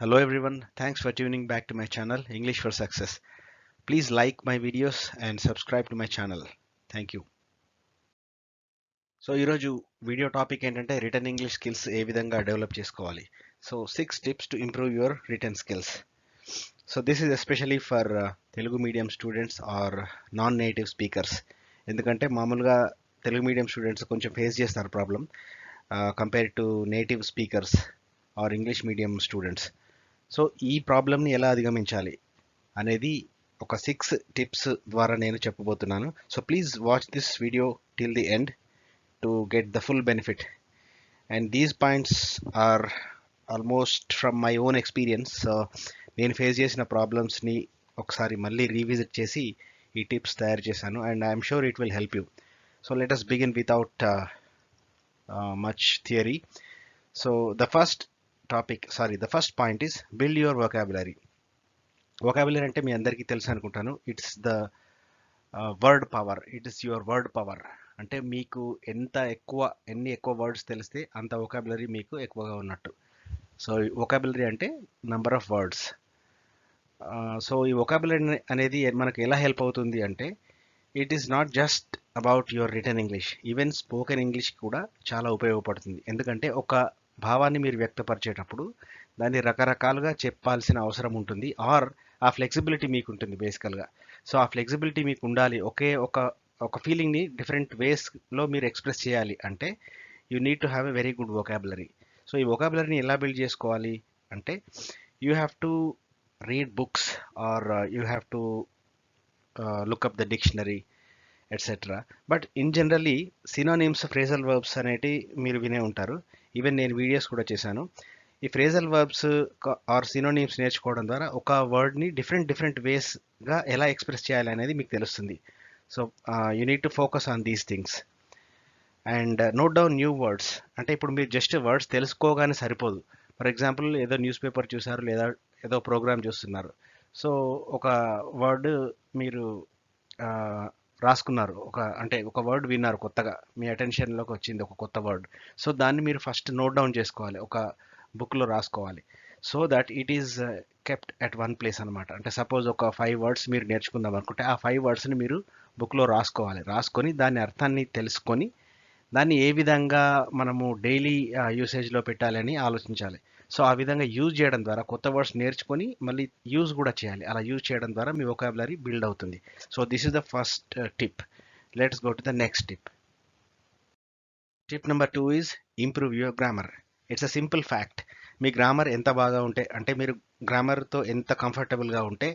Hello everyone, thanks for tuning back to my channel English for Success. Please like my videos and subscribe to my channel. Thank you. So ఈరోజు video topic ఏంటంటే written English skills ఏ విధంగా develop చేసుకోవాలి. So 6 tips to improve your written skills. So this is especially for Telugu medium students or non native speakers. ఎందుకంటే మామూలుగా Telugu medium students కొంచెం face చేస్తారు problem compare to native speakers or English medium students. So ఈ ప్రాబ్లమ్ని ఎలా అధిగమించాలి అనేది ఒక 6 tips ద్వారా నేను చెప్పబోతున్నాను. So please watch this video till the end to get the full benefit. And these points are almost from my own experience. So నేను face చేసిన ప్రాబ్లమ్స్ని ఒకసారి మళ్ళీ రీవిజిట్ చేసి ఈ టిప్స్ తయారు చేశాను and I'm sure it will help you. So let us begin without much theory. So the first point is build your vocabulary. vocabulary అంటే మీ అందరికీ తెలుసు అనుకుంటాను. It's the word power. It is your word power. అంటే మీకు ఎన్ని ఎక్కువ words తెలిస్తే అంత vocabulary మీకు ఎక్కువగా ఉన్నట్టు. సో vocabulary అంటే నంబర్ ఆఫ్ వర్డ్స్. సో ఈ vocabulary అనేది మనకు ఎలా హెల్ప్ అవుతుంది అంటే it is not just about your return English, even spoken English కూడా చాలా ఉపయోగపడుతుంది. ఎందుకంటే ఒక భావాన్ని మీరు వ్యక్తపరిచేటప్పుడు దాన్ని రకరకాలుగా చెప్పాల్సిన అవసరం ఉంటుంది, ఆర్ ఆ ఫ్లెక్సిబిలిటీ మీకు ఉంటుంది బేసికల్గా. సో ఆ ఫ్లెక్సిబిలిటీ మీకు ఉండాలి. ఒక ఫీలింగ్ని డిఫరెంట్ వేస్లో మీరు ఎక్స్ప్రెస్ చేయాలి అంటే you need to have a very good vocabulary. So ఈ vocabularyని ఎలా బిల్డ్ చేసుకోవాలి అంటే you have to read books or you have to look up the dictionary etcetera. But in generally synonyms, phrasal verbs అనేటి మీరు వినే ఉంటారు. ఈవెన్ నేను వీడియోస్ కూడా చేశాను. ఈ ఫ్రేజల్ వర్బ్స్ ఆర్ సినోనిమ్స్ నేర్చుకోవడం ద్వారా ఒక వర్డ్ని డిఫరెంట్ వేస్గా ఎలా ఎక్స్ప్రెస్ చేయాలి అనేది మీకు తెలుస్తుంది. So you need to focus on these things and note down new words. అంటే ఇప్పుడు మీరు జస్ట్ వర్డ్స్ తెలుసుకోగానే సరిపోదు. ఫర్ ఎగ్జాంపుల్ ఏదో న్యూస్ పేపర్ చూసారు లేదా ఏదో ప్రోగ్రామ్ చూస్తున్నారు. సో ఒక వర్డ్ మీరు రాసుకున్నారు, ఒక వర్డ్ విన్నారు, కొత్తగా మీ అటెన్షన్లోకి వచ్చింది ఒక కొత్త వర్డ్. సో దాన్ని మీరు ఫస్ట్ నోట్ డౌన్ చేసుకోవాలి, ఒక బుక్లో రాసుకోవాలి. So that it is kept at one place అనమాట. అంటే సపోజ్ ఒక 5 words మీరు నేర్చుకుందాం అనుకుంటే ఆ 5 wordsని మీరు బుక్లో రాసుకొని దాని అర్థాన్ని తెలుసుకొని దాన్ని ఏ విధంగా మనము డైలీ యూసేజ్లో పెట్టాలని ఆలోచించాలి. సో ఆ విధంగా యూజ్ చేయడం ద్వారా కొత్త వర్డ్స్ నేర్చుకొని మళ్ళీ యూజ్ కూడా చేయాలి. అలా యూజ్ చేయడం ద్వారా మీ vocabulary బిల్డ్ అవుతుంది. So this is the first tip. Let's go to the next tip. Tip number 2 is improve your grammar. It's a simple fact. Me grammar ఎంత బాగా ఉంటే, అంటే మీరు గ్రామర్తో ఎంత కంఫర్టబుల్గా ఉంటే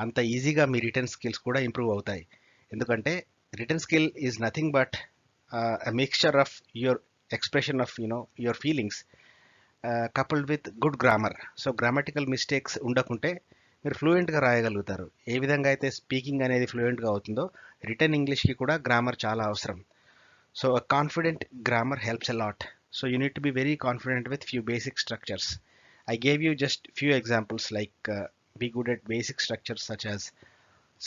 అంత ఈజీగా మీ రిటర్న్ స్కిల్స్ కూడా ఇంప్రూవ్ అవుతాయి. ఎందుకంటే return skill is nothing but a mixture of your expression of your feelings coupled with good grammar. So grammatical mistakes ఉండకుంటే మీరు ఫ్లూయెంట్గా రాయగలుగుతారు. ఏ విధంగా అయితే స్పీకింగ్ అనేది ఫ్లూయెంట్గా అవుతుందో రిటర్న్ ఇంగ్లీష్కి కూడా గ్రామర్ చాలా అవసరం. So a confident grammar helps a lot. So you need to be very confident with few basic structures. I gave you just few examples like be good at basic structures such as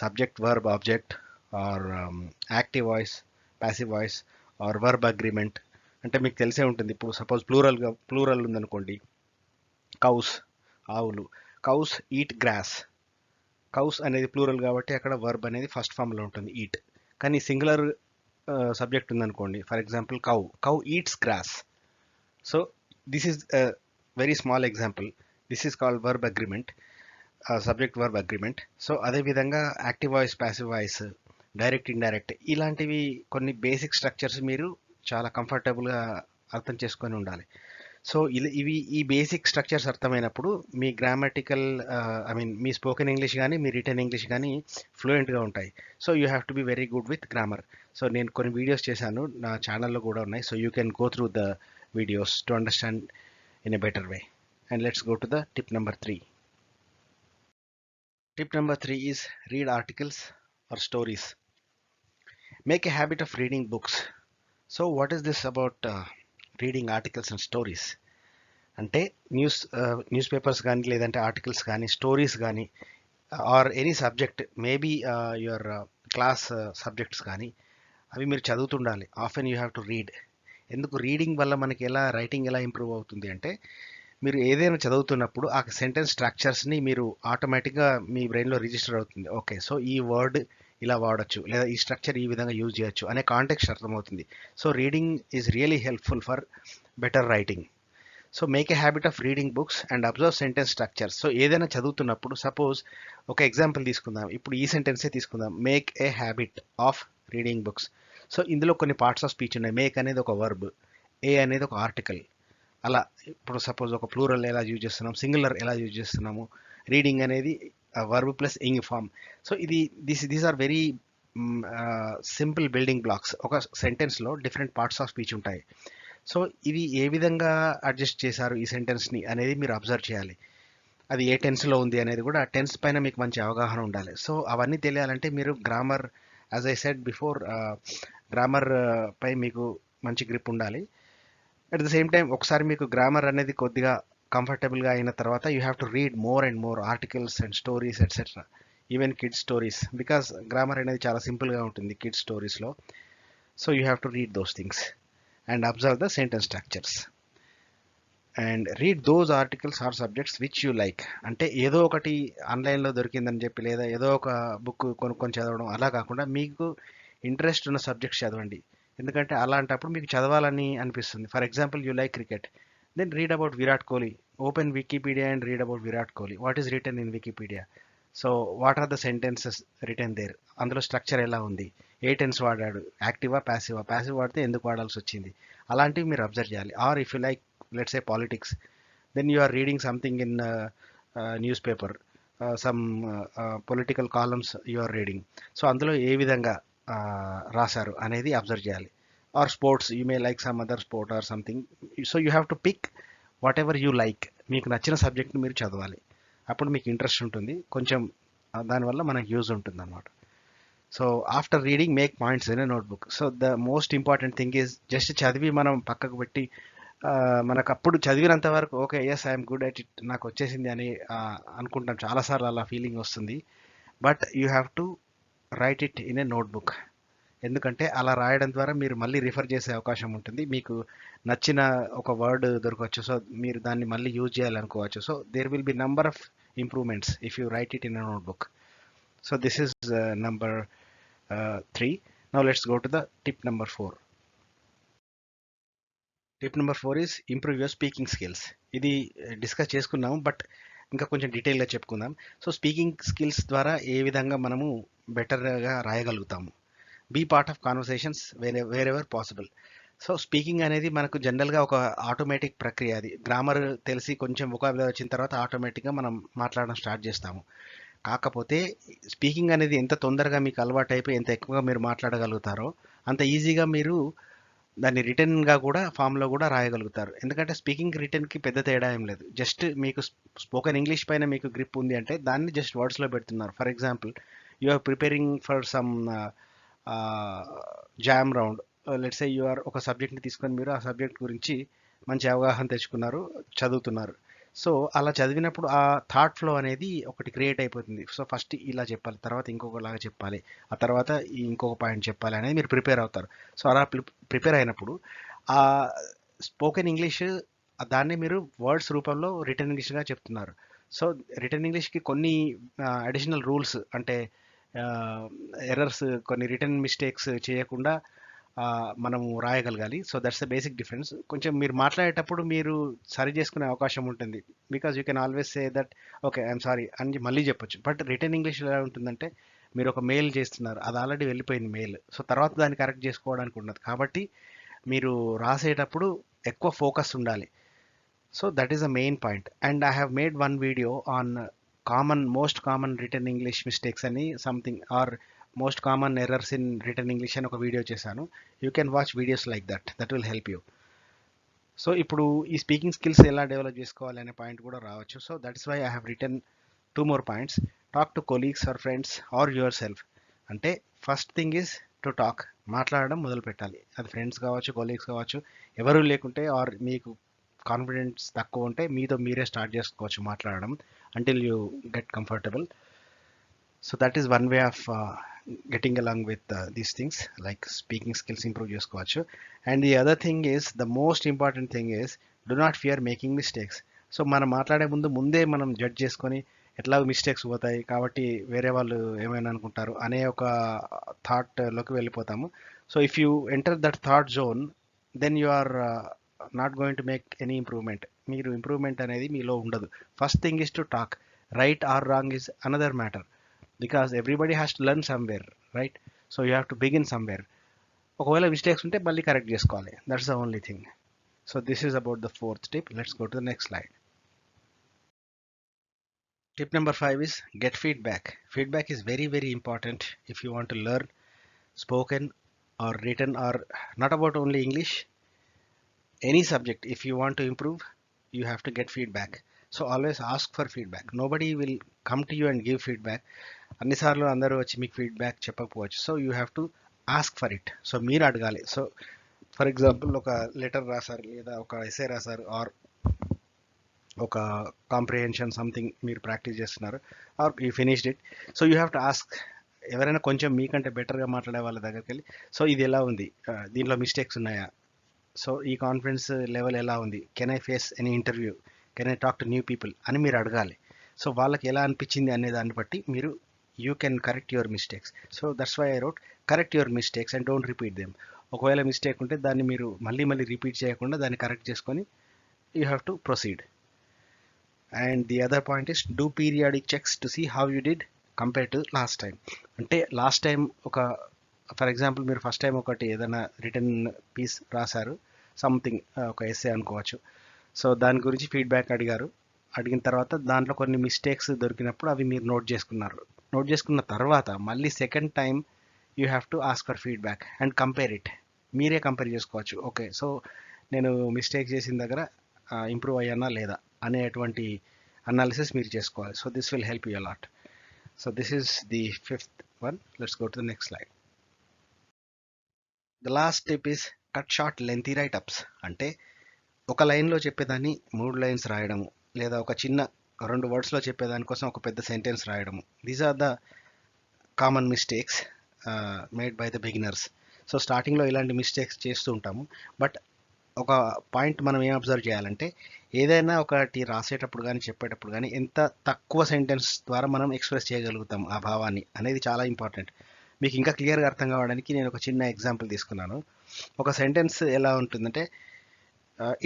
subject verb object or active voice, passive voice or verb agreement. అంటే మీకు తెలిసే ఉంటుంది. ఇప్పుడు suppose plural ఉందనుకోండి, cows ఆవులు, cows eat grass. Cows అనేది plural కాబట్టి అక్కడ వర్బ్ అనేది ఫస్ట్ ఫామ్లో ఉంటుంది, ఈట్. కానీ సింగులర్ సబ్జెక్ట్ ఉందనుకోండి, for example cow eats grass. So this is very small example. This is called verb agreement, subject verb agreement. So అదేవిధంగా active voice, passive voice, direct, indirect, ఇలాంటివి కొన్ని basic structures మీరు చాలా కంఫర్టబుల్గా అర్థం చేసుకొని ఉండాలి. సో ఈ బేసిక్ స్ట్రక్చర్స్ అర్థమైనప్పుడు మీ గ్రామటికల్ మీ స్పోకెన్ ఇంగ్లీష్ కానీ మీ రిటర్న్ ఇంగ్లీష్ కానీ ఫ్లూయెంట్గా ఉంటాయి. So you have to be very good with grammar. So నేను కొన్ని వీడియోస్ చేశాను, నా ఛానల్లో కూడా ఉన్నాయి. So you can go through the videos to understand in a better way. And let's go to the tip number 3. Tip number 3 is read articles or stories. Make a habit of reading books. So what is this about reading articles and stories? అంటే news papers కానీ లేదంటే articles కానీ stories కానీ or any subject, maybe your class subjects కానీ అవి మీరు చదువుతుండాలి. Often you have to read. ఎందుకు రీడింగ్ వల్ల మనకి రైటింగ్ ఎలా ఇంప్రూవ్ అవుతుంది అంటే మీరు ఏదైనా చదువుతున్నప్పుడు ఆ సెంటెన్స్ స్ట్రక్చర్స్ని మీరు ఆటోమేటిక్గా మీ బ్రెయిన్లో రిజిస్టర్ అవుతుంది. ఓకే, సో ఈ వర్డ్ ఇలా వాడొచ్చు, లేదా ఈ స్ట్రక్చర్ ఈ విధంగా యూజ్ చేయొచ్చు అనే కాంటెక్స్ట్ అర్థమవుతుంది. So reading is really helpful for better writing. So make a habit of reading books and observe sentence structures. So ఏదైనా చదువుతున్నప్పుడు సపోజ్ ఒక ఎగ్జాంపుల్ తీసుకుందాం, ఇప్పుడు ఈ సెంటెన్సే తీసుకుందాం, make a habit of reading books. So ఇందులో కొన్ని పార్ట్స్ ఆఫ్ స్పీచ్ ఉన్నాయి. మేక్ అనేది ఒక వర్బ్, ఏ అనేది ఒక ఆర్టికల్. అలా ఇప్పుడు సపోజ్ ఒక ప్లూరల్ ఎలా యూజ్ చేస్తున్నాం, సింగులర్ ఎలా యూజ్ చేస్తున్నాము, రీడింగ్ అనేది verb plus ing form. So ఇది these are very simple building blocks. ఒక సెంటెన్స్లో డిఫరెంట్ పార్ట్స్ ఆఫ్ స్పీచ్ ఉంటాయి. సో ఇవి ఏ విధంగా అడ్జస్ట్ చేశారు ఈ సెంటెన్స్ని అనేది మీరు అబ్జర్వ్ చేయాలి. అది ఏ టెన్స్లో ఉంది అనేది కూడా ఆ టెన్స్ పైన మీకు మంచి అవగాహన ఉండాలి. సో అవన్నీ తెలియాలంటే మీరు grammar, as I said before, grammar పై మీకు మంచి గ్రిప్ ఉండాలి. అట్ ద సేమ్ టైం ఒకసారి మీకు గ్రామర్ అనేది కొద్దిగా కంఫర్టబుల్గా అయిన తర్వాత you have to read more and more articles and stories etcetera, even kids stories, because grammar అనేది చాలా సింపుల్గా ఉంటుంది కిడ్స్ స్టోరీస్లో. So you have to read those things and observe the sentence structures and read those articles or subjects which you like. అంటే ఏదో ఒకటి ఆన్లైన్లో దొరికిందని చెప్పి లేదా ఏదో ఒక బుక్ కొనుక్కొని చదవడం అలా కాకుండా మీకు ఇంట్రెస్ట్ ఉన్న సబ్జెక్ట్స్ చదవండి. ఎందుకంటే అలాంటప్పుడు మీకు చదవాలని అనిపిస్తుంది. For example you like cricket, then read about Virat Kohli. Open Wikipedia and read about Virat Kohli. What is written in Wikipedia? So what are the sentences written there? అందులో స్ట్రక్చర్ ఎలా ఉంది, ఏ టెన్స్ వాడాడు, యాక్టివా ప్యాసివా, ప్యాసివ్ వాడితే ఎందుకు వాడాల్సి వచ్చింది, అలాంటివి మీరు అబ్జర్వ్ చేయాలి. Or if you like let's say politics, then you are reading something in news paper, some political columns you are reading. So అందులో ఏ విధంగా రాశారు అనేది అబ్జర్వ్ చేయాలి. Or sports, you may like some other sport or something. So you have to pick whatever you like. మీకు నచ్చిన సబ్జెక్ట్ని మీరు చదవాలి, అప్పుడు మీకు ఇంట్రెస్ట్ ఉంటుంది కొంచెం, దానివల్ల మనకు యూజ్ ఉంటుంది అనమాట. So after reading make points in a notebook. So the most important thing is just చదివి మనం పక్కకు పెట్టి మనకు అప్పుడు చదివినంత వరకు okay yes I'm good at it, నాకు వచ్చేసింది అని అనుకుంటాం. చాలాసార్లు అలా ఫీలింగ్ వస్తుంది. But you have to write it in a notebook. ఎందుకంటే అలా రాయడం ద్వారా మీరు మళ్ళీ రిఫర్ చేసే అవకాశం ఉంటుంది. మీకు నచ్చిన ఒక వర్డ్ దొరకవచ్చు, సో మీరు దాన్ని మళ్ళీ యూజ్ చేయాలనుకోవచ్చు. So there will be number of improvements if you write it in a notebook. So this is number 3. Now let's go to the tip number 4. Tip number 4 is improve your speaking skills. ఇది discuss చేసుకున్నాము, but ఇంకా కొంచెం డీటెయిల్గా చెప్పుకుందాం. So speaking skills ద్వారా ఏ విధంగా మనము బెటర్గా రాయగలుగుతాము. Be part of conversations wherever possible. So speaking అనేది మనకు జనరల్గా ఒక ఆటోమేటిక్ ప్రక్రియ. అది గ్రామర్ తెలిసి కొంచెం వొకాబులరీ వచ్చిన తర్వాత ఆటోమేటిక్గా మనం మాట్లాడడం స్టార్ట్ చేస్తాము. కాకపోతే స్పీకింగ్ అనేది ఎంత తొందరగా మీకు అలవాటు అయిపోయి ఎంత ఎక్కువగా మీరు మాట్లాడగలుగుతారో అంత ఈజీగా మీరు దాన్ని రిటర్న్గా కూడా ఫామ్లో కూడా రాయగలుగుతారు. ఎందుకంటే స్పీకింగ్ రిటర్న్కి పెద్ద తేడా ఏం లేదు. జస్ట్ మీకు స్పోకెన్ ఇంగ్లీష్ పైన మీకు గ్రిప్ ఉంది అంటే దాన్ని జస్ట్ వర్డ్స్లో పెడుతున్నారు. For example you are preparing for some exam round. Let's say you are ఒక సబ్జెక్ట్ని తీసుకొని మీరు ఆ సబ్జెక్ట్ గురించి మంచి అవగాహన తెచ్చుకున్నారు, చదువుతున్నారు. సో అలా చదివినప్పుడు ఆ థాట్ ఫ్లో అనేది ఒకటి క్రియేట్ అయిపోతుంది. సో ఫస్ట్ ఇలా చెప్పాలి, తర్వాత ఇంకొకలాగా చెప్పాలి, ఆ తర్వాత ఇంకొక పాయింట్ చెప్పాలి అనేది మీరు ప్రిపేర్ అవుతారు. సో అలా ప్రిపేర్ అయినప్పుడు ఆ స్పోకెన్ ఇంగ్లీష్ దాన్ని మీరు వర్డ్స్ రూపంలో రిటర్న్ ఇంగ్లీష్గా చెప్తున్నారు. సో రిటర్న్ ఇంగ్లీష్కి కొన్ని అడిషనల్ రూల్స్, అంటే ఎర్రర్స్, కొన్ని రిటర్న్ మిస్టేక్స్ చేయకుండా మనము రాయగలగాలి. So that's the basic difference. కొంచెం మీరు మాట్లాడేటప్పుడు మీరు సరి చేసుకునే అవకాశం ఉంటుంది. Because you can always say that okay I'm sorry అని మళ్ళీ చెప్పొచ్చు. బట్ రిటర్న్ ఇంగ్లీష్ ఎలా ఉంటుందంటే మీరు ఒక మెయిల్ చేస్తున్నారు, అది ఆల్రెడీ వెళ్ళిపోయింది మెయిల్. సో తర్వాత దాన్ని కరెక్ట్ చేసుకోవడానికి ఉండదు. కాబట్టి మీరు రాసేటప్పుడు ఎక్కువ ఫోకస్ ఉండాలి. So that is the main point. And I have made one video on most common written English mistakes అని something, or most common errors in written English అని ఒక వీడియో చేశాను. You can watch videos like that will help you. So ఇప్పుడు ఈ speaking skills ఎలా develop చేసుకోవాలి అనే point కూడా రావచ్చు. So that's why I have written 2 more points. Talk to colleagues or friends or yourself. అంటే first thing is to talk, మాట్లాడడం మొదలు పెట్టాలి. అది ఫ్రెండ్స్ కావచ్చు, కొలీగ్స్ కావచ్చు, ఎవరు లేకుంటే ఆర్ మీకు కాన్ఫిడెన్స్ తక్కువ ఉంటే మీతో మీరే స్టార్ట్ చేసుకోవచ్చు మాట్లాడడం until you get comfortable. So that is one way of getting along with these things like speaking skills improve చేసుకోవచ్చు. And the other thing is, the most important thing is, do not fear making mistakes. So మనం మాట్లాడే ముందే మనం judge చేసుకొని ఎట్లా mistakes పోతాయి కాబట్టి వేరే వాళ్ళు ఏమైనా అనుకుంటారు అనే ఒక థాట్లోకి వెళ్ళిపోతాము. So if you enter that thought zone then you are not going to make any improvement. మీరు ఇంప్రూవ్మెంట్ అనేది మీలో ఉండదు. First thing is to talk. Right or wrong is another matter because everybody has to learn somewhere, right? So you have to begin somewhere. ఒకవేళ mistakes ఉంటే మళ్ళీ correct చేసుకోవాలి. That's the only thing. So this is about the fourth tip. Let's go to the next slide. Tip number 5 is get feedback. Feedback is very, very important if you want to learn spoken or written or not about only English, any subject. If you want to improve, you have to get feedback. So always ask for feedback. Nobody will come to you and give feedback. అన్నిసార్లు అందరూ వచ్చి మీకు feedback చెప్పకపోవచ్చు. So you have to ask for it. So మీరు అడగాలి. So for example ఒక letter రాశారు లేదా ఒక ఎస్సే రాశారు ఆర్ ఒక కాంప్రిహెన్షన్ సంథింగ్ మీరు ప్రాక్టీస్ చేస్తున్నారు or you finished it. So you have to ask ఎవరైనా కొంచెం మీకంటే బెటర్గా మాట్లాడే వాళ్ళ దగ్గరికి వెళ్ళి, సో ఇది ఎలా ఉంది, దీంట్లో మిస్టేక్స్ ఉన్నాయా, సో ఈ కాన్ఫిడెన్స్ లెవెల్ ఎలా ఉంది, can I face any interview, can I talk to new people అని మీరు అడగాలి. సో వాళ్ళకి ఎలా అనిపించింది అనే దాన్ని బట్టి మీరు you can correct your mistakes. So that's why I wrote correct your mistakes and don't repeat them. ఒకవేళ మిస్టేక్ ఉంటే దాన్ని మీరు మళ్ళీ రిపీట్ చేయకుండా దాన్ని కరెక్ట్ చేసుకొని you have to proceed. And the other point is do periodic checks to see how you did compare to last time. అంటే last time ఒక ఫర్ ఎగ్జాంపుల్ మీరు ఫస్ట్ టైం ఒకటి ఏదైనా రిటర్న్ పీస్ రాశారు, something ఒక essay అనుకోవచ్చు. So దాని గురించి ఫీడ్బ్యాక్ అడిగిన తర్వాత దాంట్లో కొన్ని మిస్టేక్స్ దొరికినప్పుడు అవి మీరు నోట్ చేసుకున్న తర్వాత మళ్ళీ second time you have to ask for feedback and compare it. మీరే కంపేర్ చేసుకోవచ్చు. ఓకే, సో నేను మిస్టేక్ చేసిన దగ్గర ఇంప్రూవ్ అయ్యానా లేదా అనేటువంటి అనాలిసిస్ మీరు చేసుకోవాలి. So this will help you a lot. So this is the fifth one. Let's go to the next slide. The last tip is cut short lengthy write-ups. అంటే ఒక లైన్లో చెప్పేదాన్ని 3 లైన్స్ రాయడము, లేదా ఒక చిన్న 2 వర్డ్స్లో చెప్పేదానికోసం ఒక పెద్ద సెంటెన్స్ రాయడము. These are the common mistakes made by the beginners. So స్టార్టింగ్లో ఇలాంటి మిస్టేక్స్ చేస్తూ ఉంటాము. బట్ ఒక పాయింట్ మనం ఏం అబ్జర్వ్ చేయాలంటే ఏదైనా ఒకటి రాసేటప్పుడు కానీ చెప్పేటప్పుడు కానీ ఎంత తక్కువ సెంటెన్స్ ద్వారా మనం ఎక్స్ప్రెస్ చేయగలుగుతాం ఆ భావాన్ని అనేది చాలా ఇంపార్టెంట్. మీకు ఇంకా క్లియర్గా అర్థం కావడానికి నేను ఒక చిన్న ఎగ్జాంపుల్ తీసుకున్నాను. ఒక సెంటెన్స్ ఎలా ఉంటుందంటే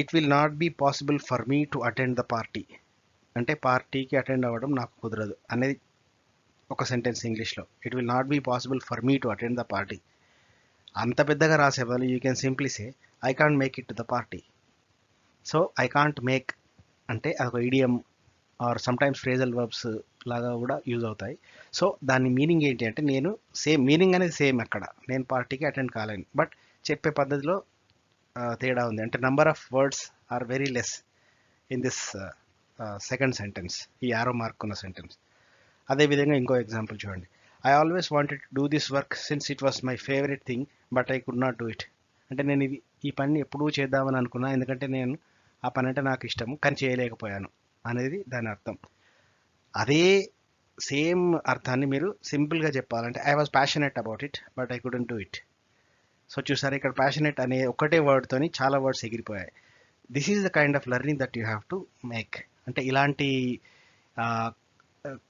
it will not be possible for me to attend the party. అంటే పార్టీకి అటెండ్ అవ్వడం నాకు కుదరదు అనేది ఒక సెంటెన్స్ ఇంగ్లీష్లో. It will not be possible for me to attend the party. అంత పెద్దగా రాసే వాళ్ళు you can simply say I can't make it to the party. So I can't make అంటే అదొక idiom or sometimes phrasal verbs లాగా కూడా use అవుతాయి. So దాని మీనింగ్ ఏంటి అంటే నేను సేమ్ మీనింగ్ అనేది సేమ్ అక్కడ, నేను పార్టీకి అటెండ్ కాలేను, బట్ చెప్పే పద్ధతిలో తేడా ఉంది. అంటే number of words are very less in this second sentence, ఈ యారో మార్క్ ఉన్న సెంటెన్స్. అదేవిధంగా ఇంకో ఎగ్జాంపుల్ చూడండి. I always wanted to do this work since it was my favourite thing but I could not do it. అంటే నేను ఈ పని ఎప్పుడూ చేద్దామని అనుకున్నా, ఎందుకంటే నేను ఆ పని అంటే నాకు ఇష్టము కానీ చేయలేకపోయాను అనేది దాని అర్థం. అదే సేమ్ అర్థాన్ని మీరు సింపుల్గా చెప్పాలంటే I was passionate about it but I couldn't do it. So చూసారా, ఇక్కడ ప్యాషనెట్ అనే ఒకటే వర్డ్తోని చాలా వర్డ్స్ ఎగిరిపోయాయి. This is the kind of learning that you have to make. అంటే ఇలాంటి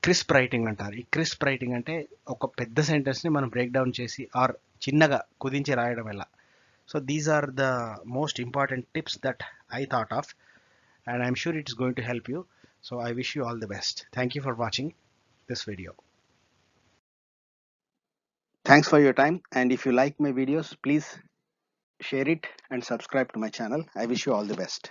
క్రిస్ప్ రైటింగ్ అంటారు. ఈ క్రిస్ప్ రైటింగ్ అంటే ఒక పెద్ద సెంటెన్స్ని మనం బ్రేక్ డౌన్ చేసి ఆర్ చిన్నగా కుదించి రాయడం ఎలా. So these are the most important tips that I thought of, and I'm sure it's going to help you. So I wish you all the best. Thank you for watching this video. Thanks for your time, and if you like my videos, please share it and subscribe to my channel. I wish you all the best.